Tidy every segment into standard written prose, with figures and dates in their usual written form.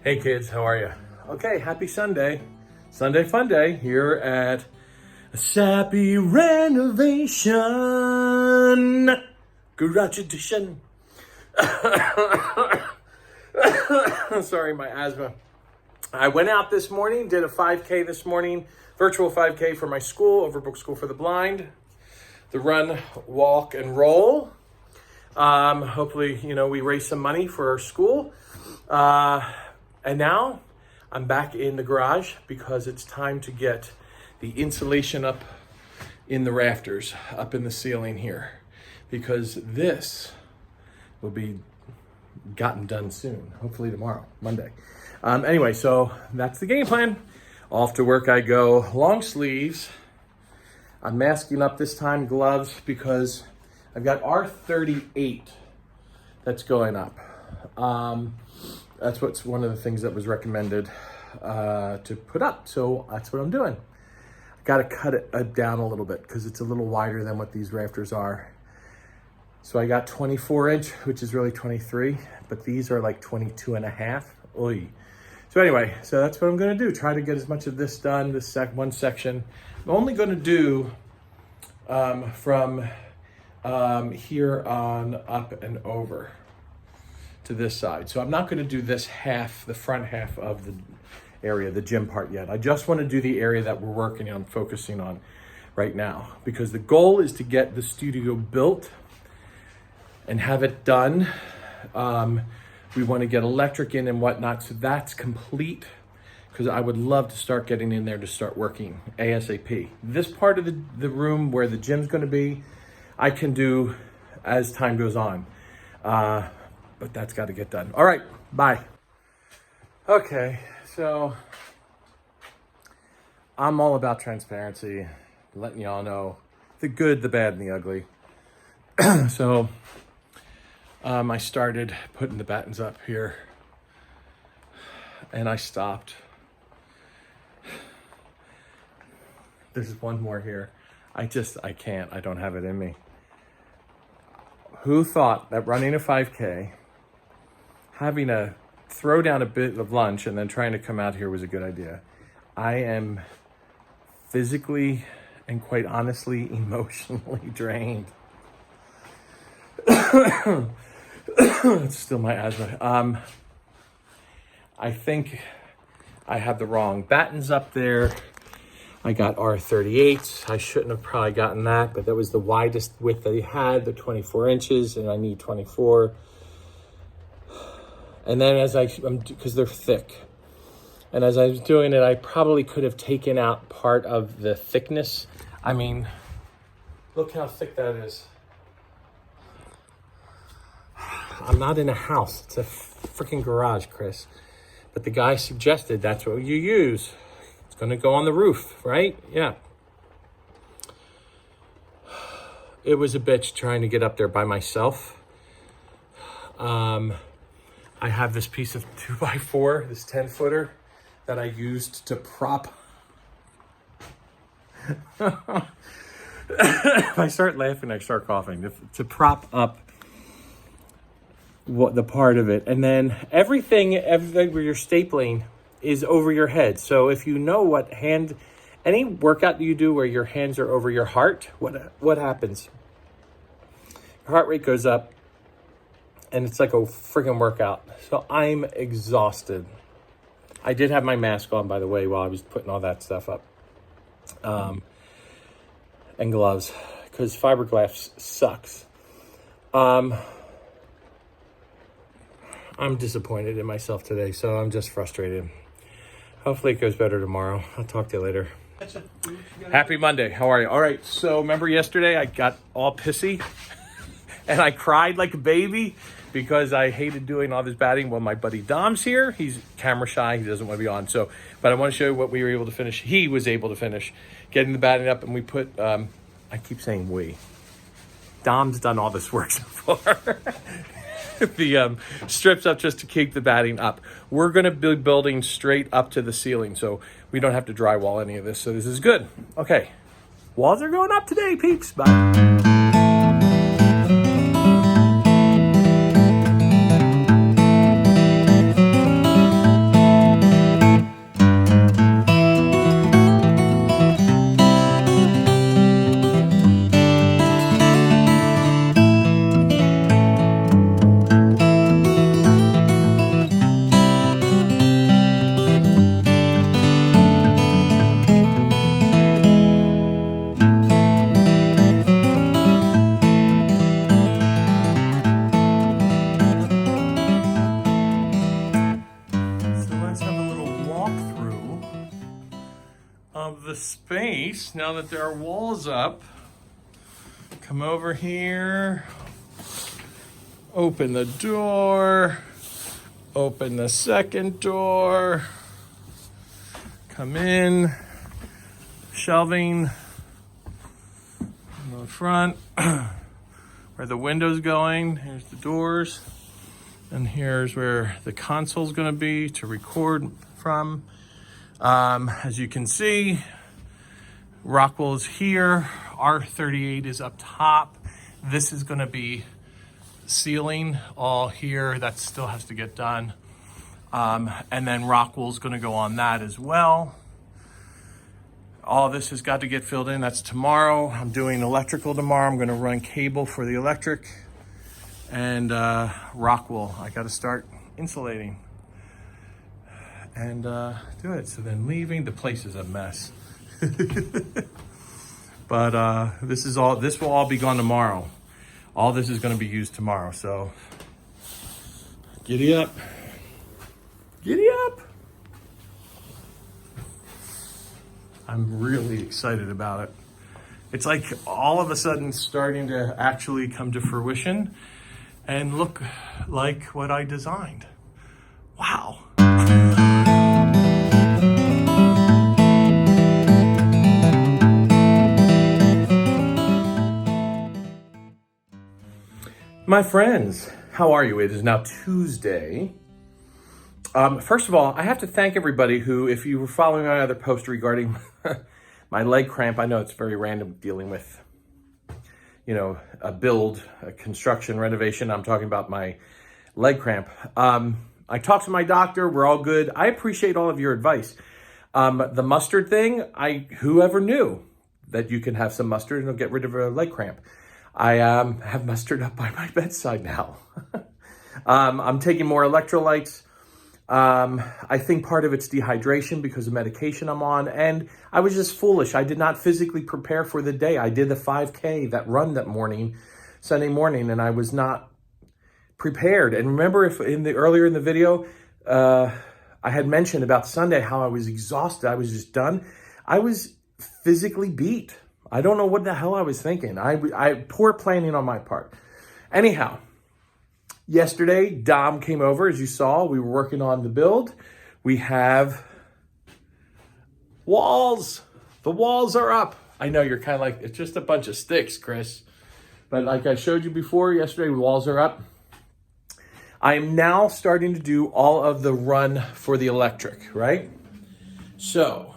Hey kids, how are you? Okay, happy Sunday. Sunday fun day here at Sappy Renovation Garage Edition. Sorry, my asthma. I went out this morning, did a 5K this morning, virtual 5K for my school, Overbrook School for the Blind. The run, walk, and roll. Hopefully, we raise some money for our school. And now I'm back in the garage because it's time to get the insulation up in the rafters, up in the ceiling here, because this will be gotten done soon, hopefully tomorrow, Monday. Anyway, so that's the game plan. Off to work I go, long sleeves. I'm masking up this time, gloves, because I've got R38 that's going up. That's what's one of the things that was recommended to put up. So that's what I'm doing. I got to cut it down a little bit because it's a little wider than what these rafters are. So I got 24 inch, which is really 23, but these are like 22 and a half. Oy. So anyway, so that's what I'm going to do. Try to get as much of this done, this one section. I'm only going to do from here on up and over to this side. So I'm not going to do this half, the front half of the area, the gym part yet. I just want to do the area that we're working on, focusing on right now, because the goal is to get the studio built and have it done. We want to get electric in and whatnot, so that's complete, because I would love to start getting in there to start working ASAP. This part of the room where the gym's going to be, I can do as time goes on. But that's got to get done. All right, bye. Okay, so I'm all about transparency, letting y'all know the good, the bad, and the ugly. So I started putting the battens up here, and I stopped. There's one more here. I can't. I don't have it in me. Who thought that running a 5K, having to throw down a bit of lunch and then trying to come out here was a good idea? I am physically and quite honestly emotionally drained. It's still my asthma. I think I have the wrong battens up there. I got R38s. I shouldn't have probably gotten that, but that was the widest width they had, the 24 inches, and I need 24. And then because they're thick, and as I was doing it, I probably could have taken out part of the thickness. I mean, look how thick that is. I'm not in a house. It's a freaking garage, Chris. But the guy suggested that's what you use. It's going to go on the roof, right? Yeah. It was a bitch trying to get up there by myself. I have this piece of 2x4, this 10-footer that I used to prop. If I start laughing, I start coughing. To prop up the part of it. And then everything where you're stapling is over your head. So if you know any workout you do where your hands are over your heart, what happens? Your heart rate goes up, and it's like a freaking workout. So I'm exhausted. I did have my mask on, by the way, while I was putting all that stuff up. And gloves, because fiberglass sucks. I'm disappointed in myself today, so I'm just frustrated. Hopefully it goes better tomorrow. I'll talk to you later. Happy Monday. How are you? All right, so remember yesterday I got all pissy and I cried like a baby because I hated doing all this batting. Well, my buddy Dom's here. He's camera shy. He doesn't want to be on. But I want to show you what we were able to finish. He was able to finish getting the batting up, and we put, I keep saying we. Dom's done all this work so far. The strips up just to keep the batting up. We're going to be building straight up to the ceiling, so we don't have to drywall any of this. So this is good. Okay, walls are going up today, peeps. Bye. nice, now that there are walls up, come over here, open the door, open the second door, come in, shelving in the front, where the window's going. Here's the doors, and here's where the console's gonna be to record from. As you can see, Rockwell is here. R38 is up top. This is gonna be ceiling all here. That still has to get done. And then Rockwell's gonna go on that as well. All this has got to get filled in. That's tomorrow. I'm doing electrical tomorrow. I'm gonna run cable for the electric. And Rockwell, I gotta start insulating and do it. So then leaving, the place is a mess. But this will all be gone tomorrow. All this is gonna be used tomorrow, so giddy up. Giddy up. I'm really excited about it. It's like all of a sudden starting to actually come to fruition and look like what I designed. Wow. My friends, how are you? It is now Tuesday. First of all, I have to thank everybody who, if you were following my other post regarding my leg cramp, I know it's very random dealing with, a build, a construction, renovation. I'm talking about my leg cramp. I talked to my doctor. We're all good. I appreciate all of your advice. The mustard thing, whoever knew that you can have some mustard and it'll get rid of a leg cramp. I have mustard up by my bedside now. I'm taking more electrolytes. I think part of it's dehydration because of medication I'm on. And I was just foolish. I did not physically prepare for the day. I did the 5K, that run that morning, Sunday morning, and I was not prepared. And remember, earlier in the video, I had mentioned about Sunday how I was exhausted. I was just done. I was physically beat. I don't know what the hell I was thinking. Poor planning on my part. Anyhow, yesterday, Dom came over. As you saw, we were working on the build. We have walls. The walls are up. I know you're kind of like, it's just a bunch of sticks, Chris. But like I showed you before, yesterday, the walls are up. I am now starting to do all of the run for the electric, right? So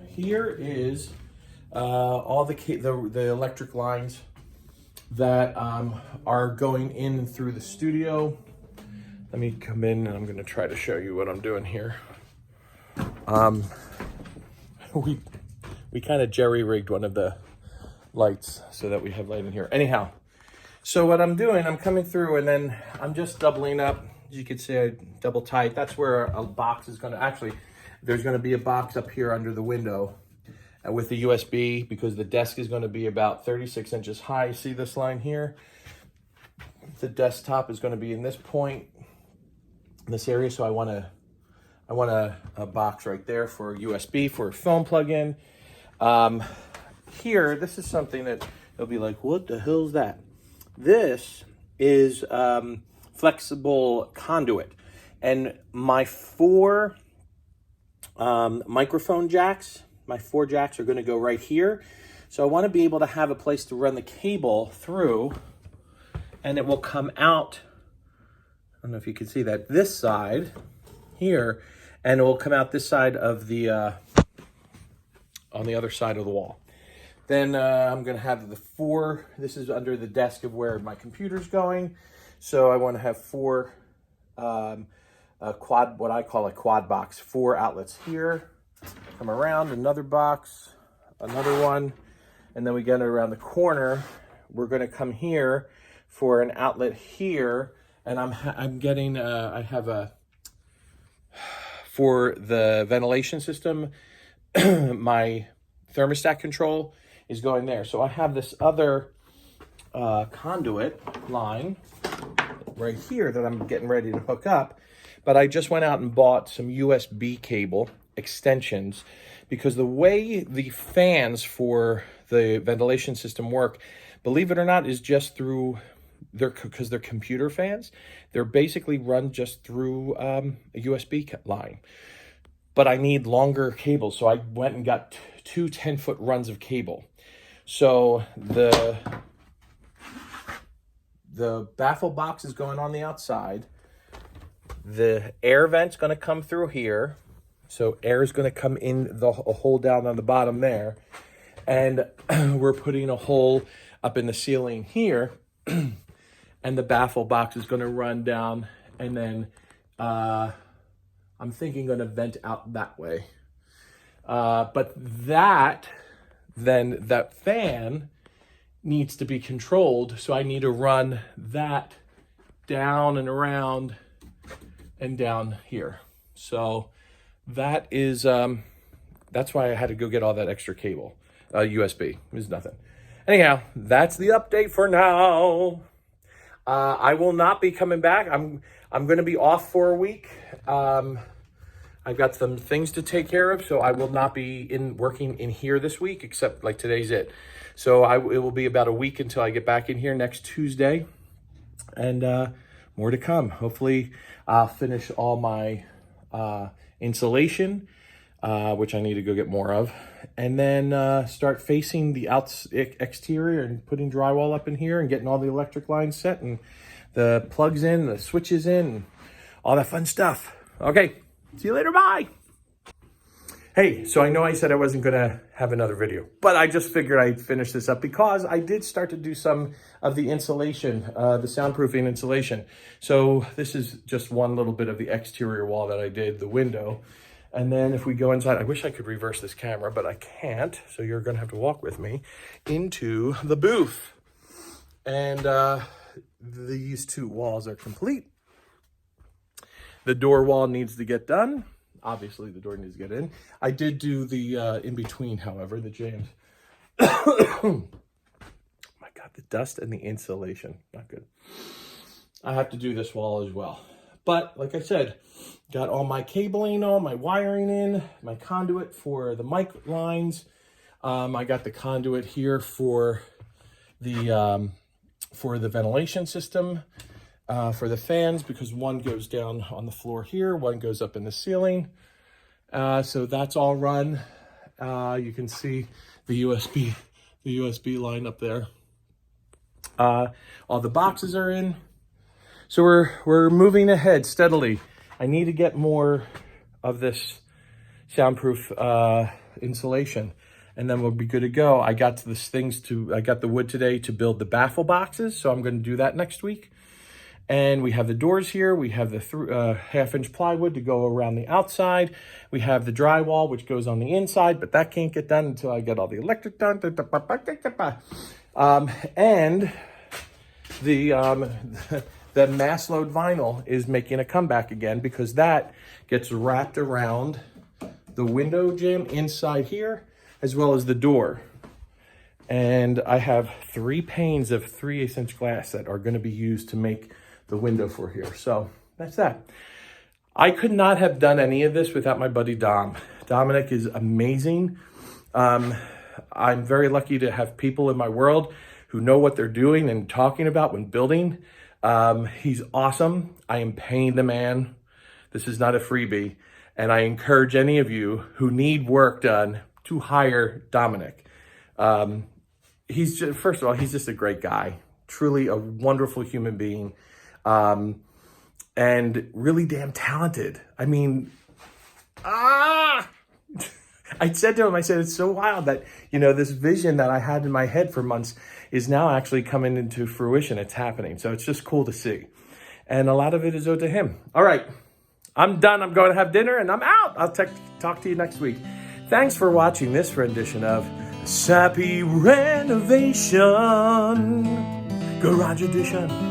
here is all the electric lines that are going in through the studio. Let me come in and I'm going to try to show you what I'm doing here. We kind of jerry-rigged one of the lights so that we have light in here. Anyhow, so what I'm doing, I'm coming through and then I'm just doubling up. As you can see, I double tight. That's where a box is going to, actually, there's going to be a box up here under the window with the USB, because the desk is going to be about 36 inches high. See this line here? The desktop is going to be in this point, in this area. So I want a box right there for USB, for a phone plug-in. Here, this is something that they'll be like, what the hell is that? This is flexible conduit. And my four microphone jacks, my 4 jacks are going to go right here. So I want to be able to have a place to run the cable through, and it will come out. I don't know if you can see that, this side here, and it will come out this side of the, on the other side of the wall. Then I'm going to have the 4, this is under the desk of where my computer's going. So I want to have 4 quad, what I call a quad box, 4 outlets here. Come around, another box, another one, and then we get it around the corner. We're going to come here for an outlet here, and I'm getting I have a, for the ventilation system, my thermostat control is going there. So I have this other conduit line right here that I'm getting ready to hook up, but I just went out and bought some USB cable extensions because the way the fans for the ventilation system work, believe it or not, is just through because they're computer fans. They're basically run just through a USB line. But I need longer cables, so I went and got two 10-foot runs of cable. So the baffle box is going on the outside. The air vent's going to come through here. So air is going to come in a hole down on the bottom there. And we're putting a hole up in the ceiling here. And the baffle box is going to run down. And then I'm thinking going to vent out that way. But that fan needs to be controlled. So I need to run that down and around and down here. So that is, that's why I had to go get all that extra cable. USB, it was nothing. Anyhow, that's the update for now. I will not be coming back. I'm going to be off for a week. I've got some things to take care of, so I will not be working in here this week, except like today's it. So it will be about a week until I get back in here next Tuesday, and more to come. Hopefully, I'll finish all my insulation, which I need to go get more of, and then start facing the exterior and putting drywall up in here and getting all the electric lines set and the plugs in, the switches in, and all that fun stuff. Okay, see you later, bye. Hey, so I know I said I wasn't gonna have another video, but I just figured I'd finish this up because I did start to do some of the insulation, the soundproofing insulation. So this is just one little bit of the exterior wall that I did, the window. And then if we go inside, I wish I could reverse this camera, but I can't. So you're gonna have to walk with me into the booth. And these two walls are complete. The door wall needs to get done. Obviously, the door needs to get in. I did do the in-between, however, the jams. Oh my God, the dust and the insulation, not good. I have to do this wall as well. But like I said, got all my cabling on, my wiring in, my conduit for the mic lines. I got the conduit here for the ventilation system. For the fans, because one goes down on the floor here, one goes up in the ceiling. So that's all run. You can see the USB line up there. All the boxes are in. So we're moving ahead steadily. I need to get more of this soundproof insulation, and then we'll be good to go. I got the wood today to build the baffle boxes, so I'm going to do that next week. And we have the doors here. We have the 1/2-inch plywood to go around the outside. We have the drywall, which goes on the inside, but that can't get done until I get all the electric done. And the mass load vinyl is making a comeback again because that gets wrapped around the window jamb inside here, as well as the door. And I have 3 panes of 3/8-inch glass that are going to be used to make the window for here. So that's that. I could not have done any of this without my buddy Dom. Dominic is amazing. I'm very lucky to have people in my world who know what they're doing and talking about when building. He's awesome. I am paying the man. This is not a freebie. And I encourage any of you who need work done to hire Dominic. First of all, he's just a great guy. Truly a wonderful human being. And really damn talented. I mean, I said to him, I said, it's so wild that, this vision that I had in my head for months is now actually coming into fruition. It's happening. So it's just cool to see. And a lot of it is owed to him. All right, I'm done. I'm going to have dinner and I'm out. I'll talk to you next week. Thanks for watching this rendition of Sappy Renovation Garage Edition.